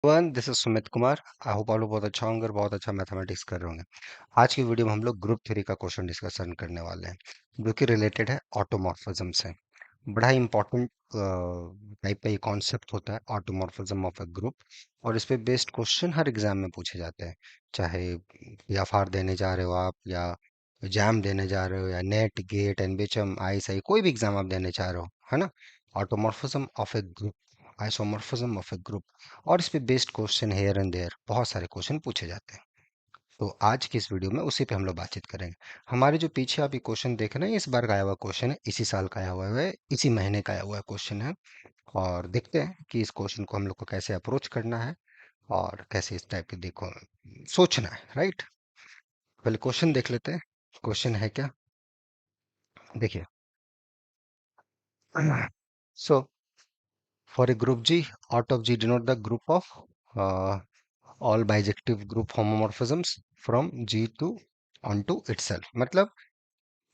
One this is Sumit Kumar. I hope आप लोग बहुत अच्छा होंगे और बहुत अच्छा मैथमेटिक्स कर रहे होंगे। आज की वीडियो में हम लोग ग्रुप थ्योरी का क्वेश्चन डिस्कशन करने वाले हैं जो कि रिलेटेड है ऑटोमॉर्फिज्म से। बड़ा ही इंपॉर्टेंट टाइप का ये कॉन्सेप्ट होता है ऑटोमॉर्फिज्म ऑफ ए ग्रुप। और इस पे बेस्ड क्वेश्चन हर एग्जाम में पूछे जाते हैं, चाहे या फार देने जा रहे हो आप, या एग्जाम देने जा रहे हो, या नेट गेट एनबीएचएम आईएसआई कोई भी एग्जाम आप देने चाह रहे हो, है ना। Automorphism of a group, isomorphism of a group, और इस पे based question here and there बहुत सारे क्वेश्चन पूछे जाते हैं। तो आज की इस वीडियो में उसी पे हम लोग बातचीत करेंगे। हमारे जो पीछे आप ये क्वेश्चन देख रहे हैं, इस बार का आया हुआ क्वेश्चन है, इसी साल का आया हुआ है, इसी महीने का आया हुआ क्वेश्चन है। और देखते हैं कि इस क्वेश्चन को हम लोग को कैसे अप्रोच करना है और कैसे इस टाइप के देखो सोचना है, राइट। पहले क्वेश्चन देख लेते हैं। क्वेश्चन है क्या, देखिए। So for a group G, out of G denote the group of uh, all bijective group homomorphisms from G to onto itself। मतलब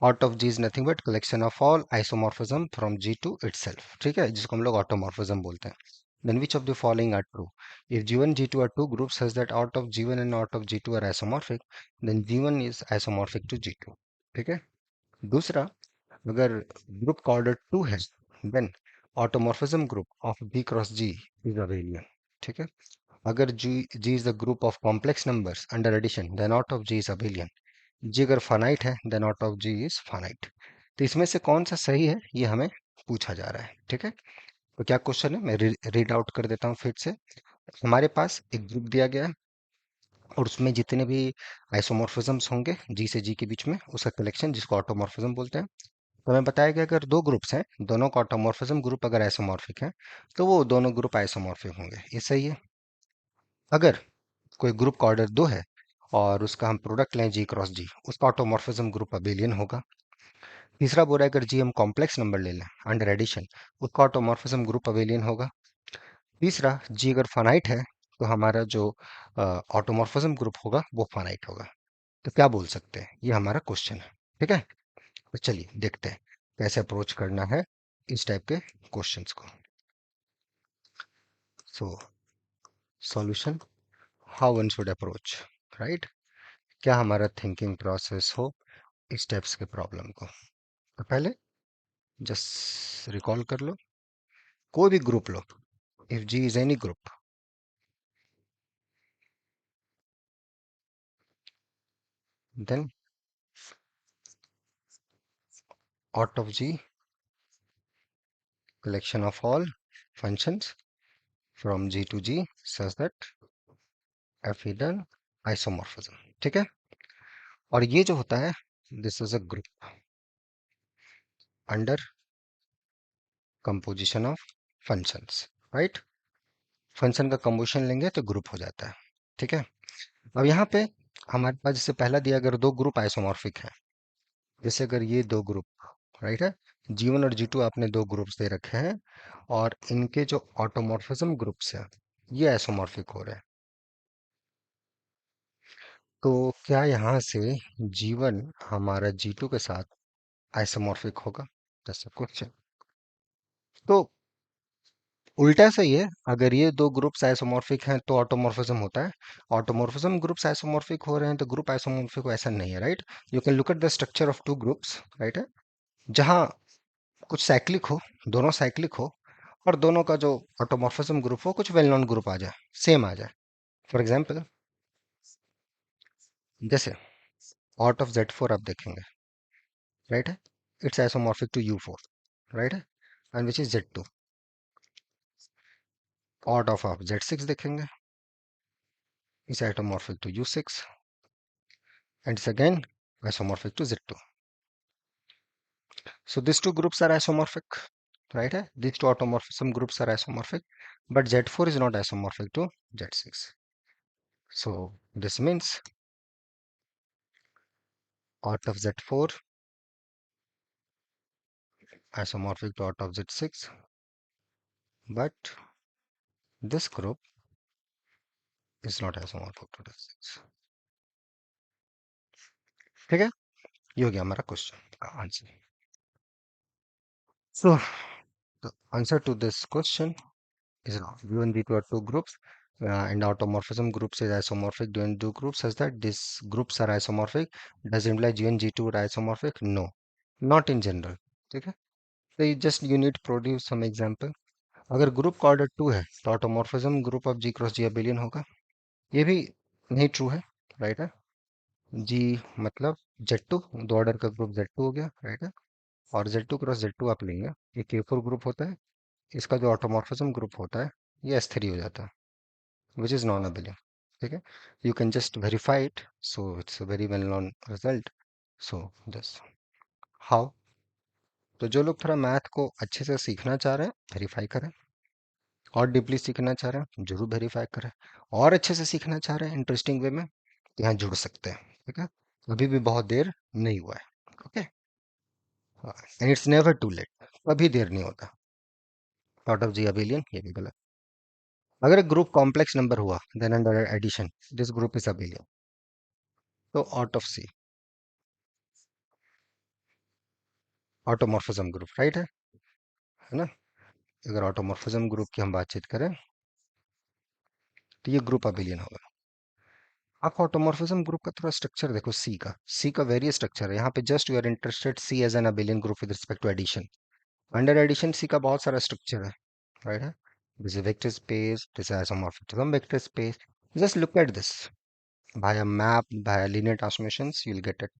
out of G is nothing but collection of all isomorphism from G to itself, ठीक है, जिसको हम लोग automorphism बोलते हैं। Then which of the following are true? If G1 G2 are two groups such that out of G1 and out of G2 are isomorphic, then G1 is isomorphic to G2, ठीक है। दूसरा, अगर group का order 2 है, then automorphism group of B cross G is abelian, ठीक है। अगर G is the group of complex numbers under addition, then out of G is abelian। G अगर फाइनाइट है, then out of G is finite। तो इसमें से कौन सा सही है, ये हमें पूछा जा रहा है, ठीक है। तो क्या क्वेश्चन है, मैं रीड आउट कर देता हूँ फिर से। हमारे पास एक ग्रुप दिया गया है और उसमें जितने भी आइसोमॉर्फिज्म्स होंगे जी से जी के बीच में, उसका कलेक्शन, जिसको ऑटोमॉर्फिज्म बोलते हैं। तो हमें बताया गया अगर दो ग्रुप्स हैं, दोनों का ऑटोमॉर्फिज्म ग्रुप अगर आइसोमॉर्फिक है, तो वो दोनों ग्रुप आइसोमॉर्फिक होंगे, ये सही है। अगर कोई ग्रुप का ऑर्डर 2 है और उसका हम प्रोडक्ट लें जी क्रॉस जी, उसका ऑटोमॉर्फिज्म ग्रुप अबेलियन होगा। तीसरा बोला है अगर जी हम कॉम्प्लेक्स नंबर ले लें अंडर एडिशन, उसका ऑटोमॉर्फिज्म ग्रुप अबेलियन होगा। तीसरा, जी अगर फाइनाइट है, तो हमारा जो ऑटोमॉर्फिज्म ग्रुप होगा वो फाइनाइट होगा। तो क्या बोल सकते हैं, ये हमारा क्वेश्चन है, ठीक है। तो चलिए देखते हैं कैसे अप्रोच करना है इस टाइप के क्वेश्चंस को। So solution, how one should approach, right. क्या हमारा थिंकिंग प्रोसेस हो इस टाइप्स के प्रॉब्लम को। तो पहले जस्ट रिकॉल कर लो, कोई भी ग्रुप लो। If G is any group, then out of G collection of all functions from G to G such that F is an isomorphism, ठीक है। और ये जो होता है, this is a group under composition of functions, right. Function का composition लेंगे तो ग्रुप हो जाता है, ठीक है। अब यहाँ पे हमारे पास जैसे पहला दिया, अगर दो ग्रुप आइसोमॉर्फिक है, जैसे अगर ये दो ग्रुप, राइट है, G1 और G2 आपने दो ग्रुप्स दे रखे हैं और इनके जो ऑटोमॉर्फिज्म ग्रुप्स हैं ये आइसोमॉर्फिक हो रहे हैं। तो क्या यहाँ से G1 हमारा G2 के साथ आइसोमॉर्फिक होगा, जैसा क्वेश्चन। तो उल्टा सही है, अगर ये दो ग्रुप्स आइसोमॉर्फिक हैं तो ऑटोमॉर्फिज्म होता है। ऑटोमॉर्फिज्म ग्रुप्स आइसोमॉर्फिक हो रहे हैं तो ग्रुप आइसोमॉर्फिक हो, ऐसा नहीं है, right. You can look at the structure of two groups, right है, जहाँ कुछ साइक्लिक हो, दोनों साइक्लिक हो, और दोनों का जो ऑटोमॉर्फिज्म ग्रुप हो कुछ वेल नोन ग्रुप आ जाए, सेम आ जाए। फॉर एग्जांपल, जैसे आउट ऑफ Z4 आप देखेंगे, राइट है, it's isomorphic to U4, right है, and which is Z2। Out of आप Z6 देखेंगे, it's isomorphic to U6 and it's again isomorphic to Z2। So these two groups are isomorphic, right? These two automorphism groups are isomorphic, but Z4 is not isomorphic to Z6। So this means out of Z4 isomorphic to out of Z6, but this group is not isomorphic to Z6, ठीक है। ये हो गया हमारा question का answer. So the answer to this question is, given the two are two groups, and automorphism groups is isomorphic between two groups such that these groups are isomorphic. Does it imply G and G2 are isomorphic? No, not in general. ठीक है, तो ये just you need to produce some example. अगर group का order 2 है तो automorphism group of G cross G abelian होगा। ये भी नहीं ट्रू है, राइट है। जी मतलब Z2, दो ऑर्डर का ग्रुप Z2 हो गया, राइट है। और Z2 क्रॉस Z2 आप लेंगे, ये K4 ग्रुप होता है। इसका जो ऑटोमॉर्फिज्म ग्रुप होता है ये S3 हो जाता है, which is non-abelian. ठीक है, you can just verify it, so it's a very well known result. So this how, तो जो लोग थोड़ा मैथ को अच्छे से सीखना चाह रहे हैं वेरीफाई करें, और डीपली सीखना चाह रहे हैं जरूर वेरीफाई करें, और अच्छे से सीखना चाह रहे हैं इंटरेस्टिंग वे में तो यहाँ जुड़ सकते हैं। ठीक है, अभी भी बहुत देर नहीं हुआ है। Okay, and it's never too late, कभी देर नहीं होता। आउट ऑफ जी अबेलियन ये भी गलत। अगर एक ग्रुप कॉम्प्लेक्स नंबर हुआ then under addition this group is abelian, तो out of C automorphism group right है ना। अगर ऑटोमॉर्फिज्म ग्रुप की हम बातचीत करें तो ये ग्रुप अबेलियन होगा। आप ऑटोमॉर्फिज्म ग्रुप का थोड़ा स्ट्रक्चर देखो, सी का वेरियस स्ट्रक्चर है। यहाँ पे just you are interested C as an abelian group with respect to addition. Under addition C का बहुत सारा स्ट्रक्चर है, राइट है। This is vector space, this is isomorphism vector space. Just look at this via map, via linear transformations, you'll get it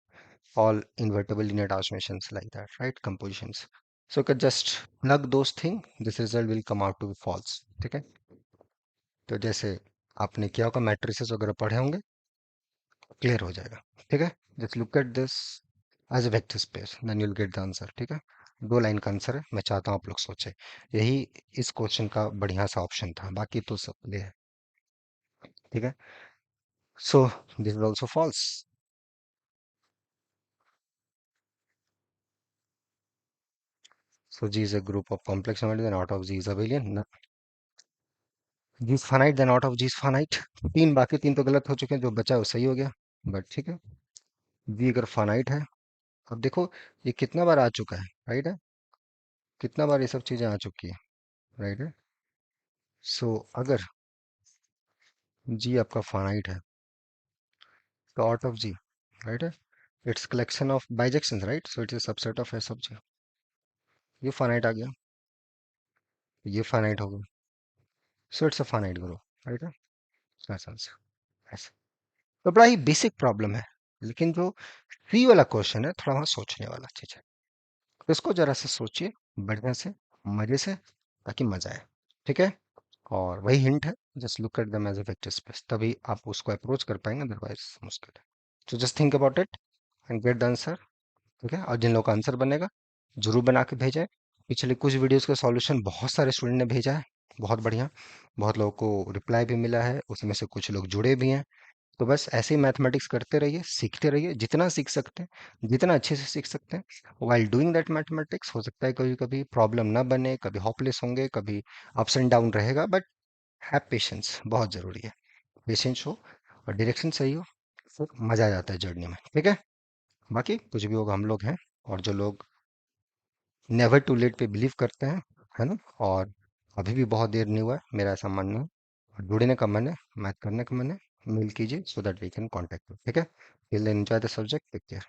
all invertible linear transformations like that, right? Compositions. So you could just plug those things, this result will come out to be false. ठीक है, तो जैसे आपने किया होगा matrices वगैरह पढ़े होंगे, क्लियर हो जाएगा। ठीक है, just look at this as a vector space then you'll get the answer. ठीक है, दो लाइन का आंसर है, मैं चाहता हूँ आप लोग सोचे, यही इस क्वेश्चन का बढ़िया सा ऑप्शन था, बाकी तो सब ले है। ठीक है, so this is also false. So G is a group of complex number then out of G is abelian, G is finite then out of G is finite. तीन, बाकी तीन तो गलत हो चुके हैं, जो बचा वो सही हो गया। बट ठीक है, जी अगर फाइनाइट है, अब देखो ये कितना बार आ चुका है, राइट है, कितना बार ये सब चीजें आ चुकी है, राइट है। सो अगर जी आपका फाइनाइट है तो आउट ऑफ जी, राइट है, it's collection of bijections, right, so it's a subset of S of G. ये फाइनाइट आ गया, ये फाइनाइट हो गया, so it's a finite group, right है। ऐसा आंसर ऐसा। तो बड़ा ही बेसिक प्रॉब्लम है, लेकिन जो सी वाला क्वेश्चन है थोड़ा वहाँ सोचने वाला चीज है, तो इसको जरा से सोचिए बढ़िया से, मजे से, ताकि मजा आए। ठीक है, और वही हिंट है, just look at them as a vector space, तभी आप उसको अप्रोच कर पाएंगे, अदरवाइज मुश्किल है। तो just think about it and gate the answer. ठीक है, और जिन लोगों का आंसर बनेगा जरूर बना के भेजें। पिछले कुछ वीडियोस का सॉल्यूशन बहुत सारे स्टूडेंट ने भेजा है, बहुत बढ़िया, बहुत लोगों को रिप्लाई भी मिला है, उसमें से कुछ लोग जुड़े भी हैं। तो बस ऐसे ही मैथमेटिक्स करते रहिए, सीखते रहिए, जितना सीख सकते हैं, जितना अच्छे से सीख सकते हैं। वाइल डूइंग दैट मैथमेटिक्स हो सकता है कभी कभी प्रॉब्लम ना बने, कभी होपलेस होंगे, कभी अप्स एंड डाउन रहेगा, बट हैव पेशेंस, बहुत जरूरी है। पेशेंस हो और डायरेक्शन सही हो, फिर मजा आ जाता है जर्नी में। ठीक है, बाकी कुछ भी होगा हम लोग हैं, और जो लोग नेवर टू लेट पे बिलीव करते हैं, है ना, और अभी भी बहुत देर नहीं हुआ है, मेरा ऐसा मानना है। और जुड़ने का मन है, मैथ करने का मन है, मेल कीजिए so that we can contact. ठीक है, till then enjoy the subject, take care.